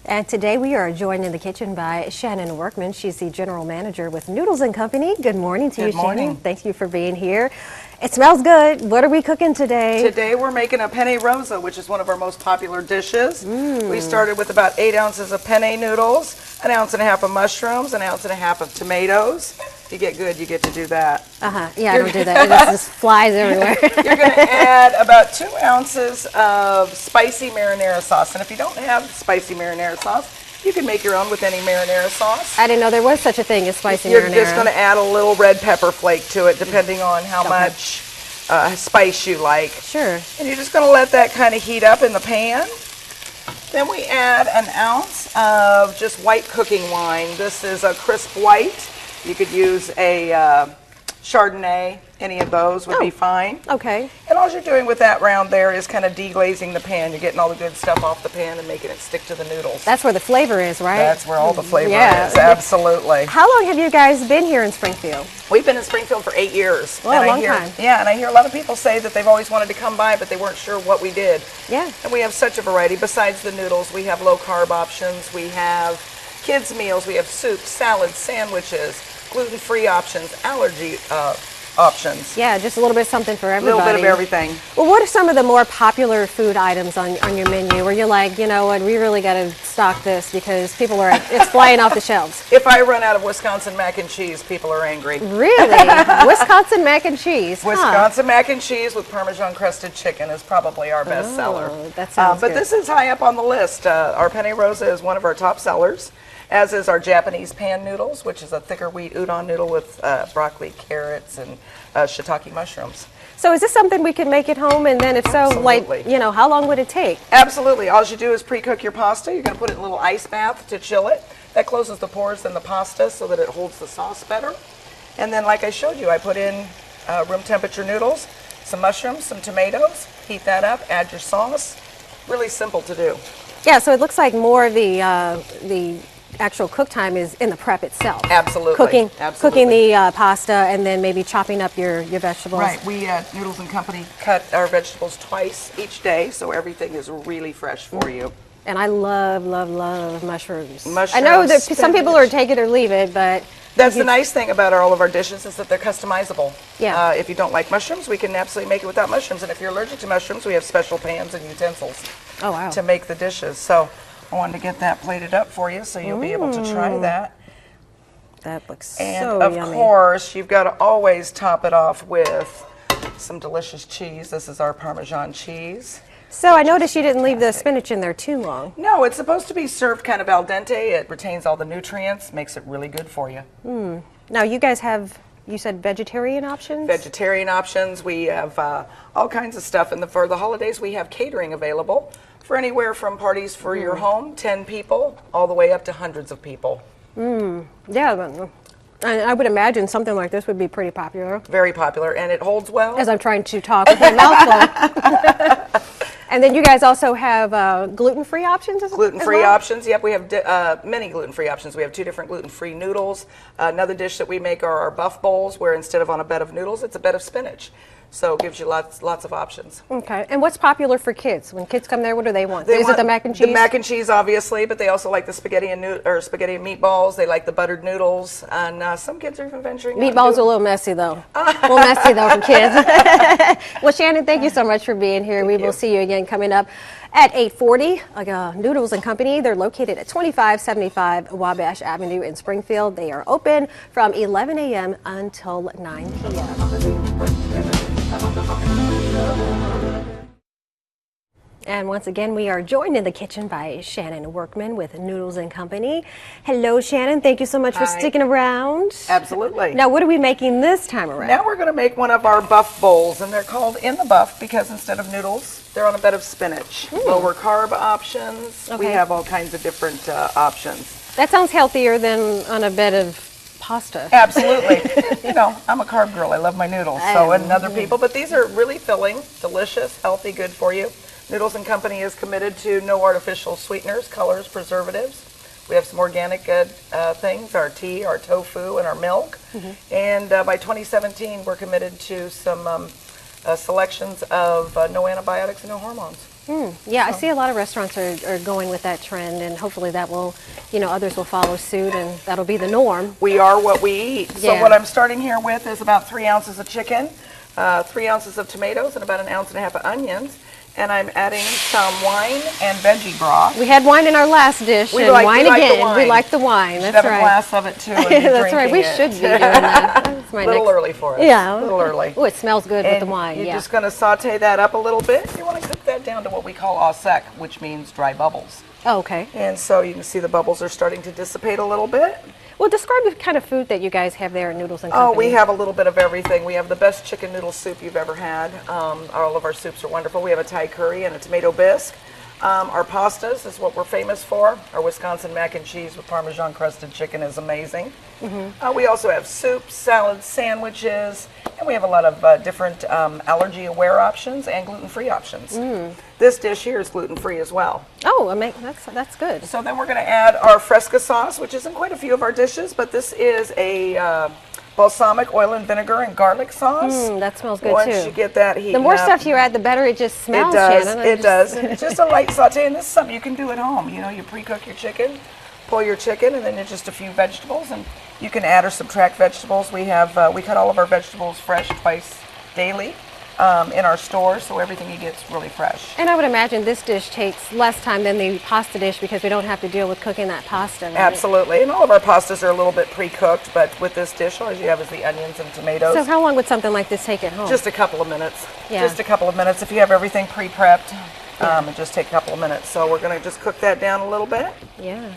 And today we are joined in the kitchen by Shannon Workman. She's the general manager with Noodles and Company. Good morning to you, Shannon. Thank you for being here. It smells good. What are we cooking today? Today we're making a penne rosa, which is one of our most popular dishes. We started with about 8 ounces of penne noodles, an ounce and a half of mushrooms, an ounce and a half of tomatoes. If you get good, you get to do that. Yeah, I don't do that. It just flies everywhere. You're going to add about 2 ounces of spicy marinara sauce. And if you don't have spicy marinara sauce, you can make your own with any marinara sauce. I didn't know there was such a thing as spicy marinara. You're just going to add a little red pepper flake to it, depending on how much spice you like. Sure. And you're just going to let that kind of heat up in the pan. Then we add an ounce of just white cooking wine. This is a crisp white. You could use a Chardonnay. Any of those would be fine. Okay. And all you're doing with that round there is kind of deglazing the pan. You're getting all the good stuff off the pan and making it stick to the noodles. That's where the flavor is, right? That's where all the flavor is, absolutely. How long have you guys been here in Springfield? We've been in Springfield for 8 years. Well, a long time. Yeah, and I hear a lot of people say that they've always wanted to come by, but they weren't sure what we did. Yeah. And we have such a variety. Besides the noodles, we have low-carb options. We have kids' meals. We have soups, salads, sandwiches, gluten-free options, allergy options. Yeah, just a little bit something for everybody. A little bit of everything. Well, what are some of the more popular food items on your menu where you're like, you know what, we really got to stock this because people are, it's flying off the shelves? If I run out of Wisconsin mac and cheese, people are angry. Really? Wisconsin mac and cheese? Wisconsin mac and cheese with Parmesan crusted chicken is probably our best seller. That sounds but good. this is high up on the list. Our penne rosa is one of our top sellers, as is our Japanese pan noodles, which is a thicker wheat udon noodle with broccoli, carrots, and shiitake mushrooms. So is this something we can make at home? And then if so, like, you know, how long would it take? Absolutely. All you do is pre-cook your pasta. You're going to put it in a little ice bath to chill it. That closes the pores in the pasta so that it holds the sauce better. And then, like I showed you, I put in room temperature noodles, some mushrooms, some tomatoes, heat that up, add your sauce. Really simple to do. Yeah, so it looks like more of the actual cook time is in the prep itself. Absolutely. Cooking the pasta and then maybe chopping up your vegetables. Right. We at Noodles and Company cut our vegetables twice each day, so everything is really fresh for you. And I love, love, love mushrooms. I know that some people are take it or leave it, but that's the nice thing about all of our dishes is that they're customizable. Yeah. If you don't like mushrooms, we can absolutely make it without mushrooms. And if you're allergic to mushrooms, we have special pans and utensils to make the dishes. So I wanted to get that plated up for you so you'll be able to try that. That looks so yummy. And of yummy. course, you've got to always top it off with some delicious cheese. This is our Parmesan cheese. So I noticed you didn't leave the spinach in there too long. No, it's supposed to be served kind of al dente. It retains all the nutrients, makes it really good for you. Now you guys have, you said vegetarian options? Vegetarian options. We have all kinds of stuff. And for the holidays, we have catering available for anywhere from parties for your home, 10 people, all the way up to hundreds of people. Yeah, but I would imagine something like this would be pretty popular. Very popular, and it holds well. As I'm trying to talk with my mouth full. And then you guys also have gluten-free options as well? Gluten-free options, yep. We have many gluten-free options. We have 2 different gluten-free noodles. Another dish that we make are our buff bowls, where instead of on a bed of noodles, it's a bed of spinach. So it gives you lots of options. Okay. And what's popular for kids? When kids come there, what do they want? Is it the mac and cheese? The mac and cheese, obviously, but they also like the spaghetti and meatballs. They like the buttered noodles, and some kids are even venturing. Meatballs are a little messy, though. A little messy, though, for kids. Well, Shannon, thank you so much for being here. We will see you again coming up at 8:40. Noodles and Company. They're located at 2575 Wabash Avenue in Springfield. They are open from 11 a.m. until 9 p.m. And once again, we are joined in the kitchen by Shannon Workman with Noodles and Company. Hello, Shannon. Thank you so much for sticking around. Absolutely. Now, what are we making this time around? Now we're going to make one of our buff bowls, and they're called in the buff because instead of noodles, they're on a bed of spinach. Lower carb options. We have all kinds of different options. That sounds healthier than on a bed of pasta. Absolutely. You know, I'm a carb girl. I love my noodles. So, and other people. But these are really filling, delicious, healthy, good for you. Noodles and Company is committed to no artificial sweeteners, colors, preservatives. We have some organic things, our tea, our tofu, and our milk. And by 2017, we're committed to some selections of no antibiotics and no hormones. Yeah, I see a lot of restaurants are going with that trend, and hopefully that will, others will follow suit, and that'll be the norm. We are what we eat. So Yeah. what I'm starting here with is about 3 ounces of chicken, 3 ounces of tomatoes, and about 1.5 ounces of onions. And I'm adding some wine and veggie broth. We had wine in our last dish, and wine again. We like the wine. That's That's right. right. A glass of it too. And That's right. We should be doing that. That's my A little next. early for us. Yeah. A little early. Oh, it smells good with And the wine. you're Yeah. just going to saute that up a little bit. You want to cook that down to what we call au sec, which means dry bubbles. Oh, okay. And so you can see the bubbles are starting to dissipate a little bit. Well, describe the kind of food that you guys have there at Noodles and Oh, Company. we have a little bit of everything. We have the best chicken noodle soup you've ever had. All of our soups are wonderful. We have a Thai curry and a tomato bisque. Our pastas is what we're famous for. Our Wisconsin mac and cheese with Parmesan crusted chicken is amazing. We also have soups, salads, sandwiches, and we have a lot of different allergy aware options and gluten-free options. This dish here is gluten-free as well. Oh, that's good. So then we're going to add our fresca sauce, which is in quite a few of our dishes, but this is a balsamic oil and vinegar and garlic sauce. That smells good Once too. you get that heat, The more stuff you add, the better it just smells. it does. Shannon. It does. And it's just a light saute, and this is something you can do at home. You pre-cook your chicken, pull your chicken, and then there's just a few vegetables, and you can add or subtract vegetables. We cut all of our vegetables fresh twice daily in our stores, so everything you get is really fresh. And I would imagine this dish takes less time than the pasta dish because we don't have to deal with cooking that pasta. Right? Absolutely, and all of our pastas are a little bit pre-cooked, but with this dish, all you have is the onions and tomatoes. So how long would something like this take at home? Just a couple of minutes. Yeah. Just a couple of minutes. If you have everything pre-prepped, it just take a couple of minutes. So we're going to just cook that down a little bit. Yeah.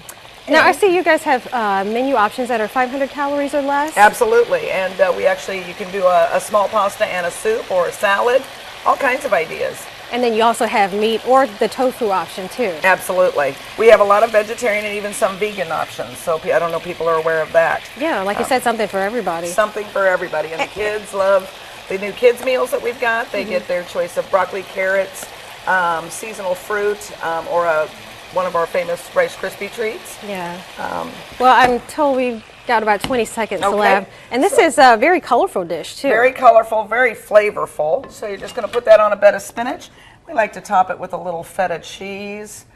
Now I see you guys have menu options that are 500 calories or less. Absolutely, and you can do a small pasta and a soup or a salad, all kinds of ideas. And then you also have meat or the tofu option too. Absolutely. We have a lot of vegetarian and even some vegan options, so I don't know if people are aware of that. Yeah, like you said, something for everybody. Something for everybody, and the kids love the new kids meals that we've got. They get their choice of broccoli, carrots, seasonal fruit, or one of our famous Rice Krispie treats. Yeah. Well, I'm told we've got about 20 seconds Okay. left. And this is a very colorful dish, too. Very colorful, very flavorful. So you're just going to put that on a bed of spinach. We like to top it with a little feta cheese.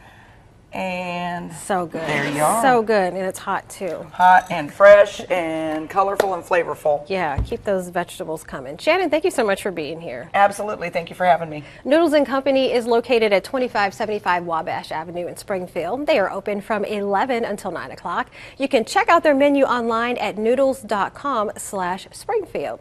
And so good. There you are. So good, and it's hot, too. Hot and fresh and colorful and flavorful. Yeah, keep those vegetables coming. Shannon, thank you so much for being here. Absolutely. Thank you for having me. Noodles and Company is located at 2575 Wabash Avenue in Springfield. They are open from 11 until 9 o'clock. You can check out their menu online at noodles.com/Springfield.